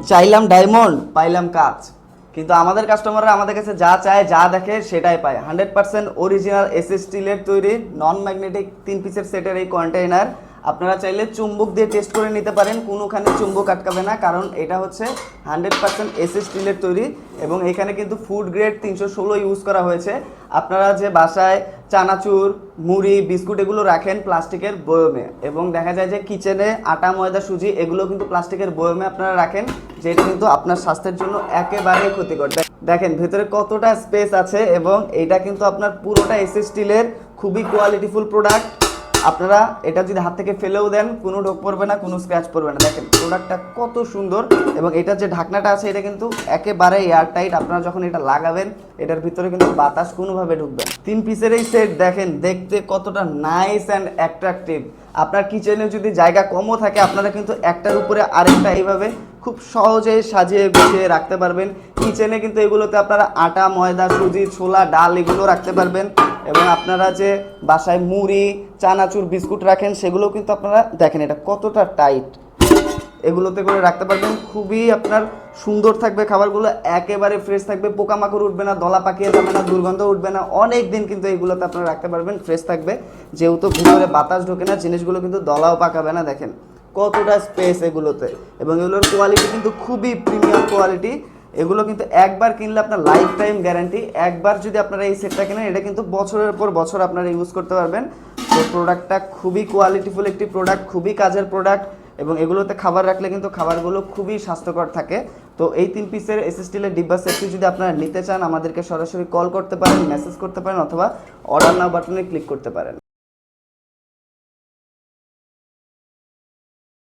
চাইলাম ডায়মন্ড পাইলাম কাচ, কিন্তু আমাদের কাস্টমাররা আমাদের কাছে যা চায় যা দেখে সেটাই পায়। 100% অরিজিনাল এসএস স্টিলের তৈরি নন ম্যাগনেটিক 3 পিসের সেটের এই কন্টেইনার আপনারা চাইলে চুম্বক দিয়ে টেস্ট করে নিতে পারেন, কোনোখানে চুম্বক আটকাবে না, কারণ এটা হচ্ছে 100% এসএস স্টিলের তৈরি এবং এখানে কিন্তু ফুড গ্রেড 316 ইউজ করা হয়েছে। আপনারা যে বাসায় চানাচুর, মুড়ি, বিস্কুট এগুলো রাখেন প্লাস্টিকের বয়মে, এবং দেখা যায় যে কিচেনে আটা, ময়দা, সুজি এগুলো কিন্তু প্লাস্টিকের বয়মে আপনারা রাখেন, যেটা কিন্তু আপনার স্বাস্থ্যের জন্য একেবারেই ক্ষতিকর। দেখেন ভেতরে কতটা স্পেস আছে, এবং এটা কিন্তু আপনার পুরোটা এসএস স্টিলের খুবই কোয়ালিটিফুল প্রোডাক্ট। আপনারা এটা যদি হাত থেকে ফেলেও দেন কোনো ঢোক পড়বে না, কোনো স্ক্র্যাচ পড়বে না। দেখেন প্রোডাক্টটা কত সুন্দর, এবং এটা যে ঢাকনাটা আছে এটা কিন্তু একেবারে এয়ার টাইট। আপনারা যখন এটা লাগাবেন এটার ভিতরে কিন্তু বাতাস কোনোভাবে ঢুকবে না। 3 পিসের এই সেট দেখেন দেখতে কতটা নাইস অ্যান্ড অ্যাট্রাকটিভ। আপনার কিচেনে যদি জায়গা কমও থাকে আপনারা কিন্তু একটার উপরে আরেকটা এইভাবে খুব সহজে সাজিয়ে গুছিয়ে রাখতে পারবেন। কিচেনে কিন্তু এগুলোতে আপনারা আটা, ময়দা, সুজি, ছোলা, ডাল এগুলো রাখতে পারবেন, এবং আপনারা যে বাসায় মুড়ি, চানাচুর, বিস্কুট রাখেন সেগুলো কিন্তু আপনারা দেখেন এটা কতটা টাইট, এগুলোতে করে রাখতে পারবেন। খুবই আপনার সুন্দর থাকবে, খাবারগুলো একেবারে ফ্রেশ থাকবে, পোকামাকড় উঠবে না, দলা পাকিয়ে যাবে না, দুর্গন্ধ উঠবে না, অনেক দিন কিন্তু এগুলোতে আপনারা রাখতে পারবেন, ফ্রেশ থাকবে। যেহেতু ভিতরে বাতাস ঢোকে না, জিনিসগুলো কিন্তু দলাও পাকাবে না। দেখেন কতটা স্পেস এগুলোতে, এবং এগুলোর কোয়ালিটি কিন্তু খুবই প্রিমিয়াম কোয়ালিটি। এগুলো কিন্তু একবার কিনলে আপনার লাইফ টাইম গ্যারান্টি। একবার যদি আপনারা এই সেটটা কেনেন এটা কিন্তু বছরের পর বছর আপনারা ইউজ করতে পারবেন। তো প্রোডাক্টটা খুবই কোয়ালিটিফুল একটি প্রোডাক্ট, খুবই কাজের প্রোডাক্ট, এবং এগুলোতে খাবার রাখলে কিন্তু খাবারগুলো খুবই স্বাস্থ্যকর থাকে। তো এই 3 পিসের এসএস স্টিলের ডিব্বা সেটটি যদি আপনারা নিতে চান আমাদেরকে সরাসরি কল করতে পারেন, মেসেজ করতে পারেন, অথবা অর্ডার নাও বাটনে ক্লিক করতে পারেন।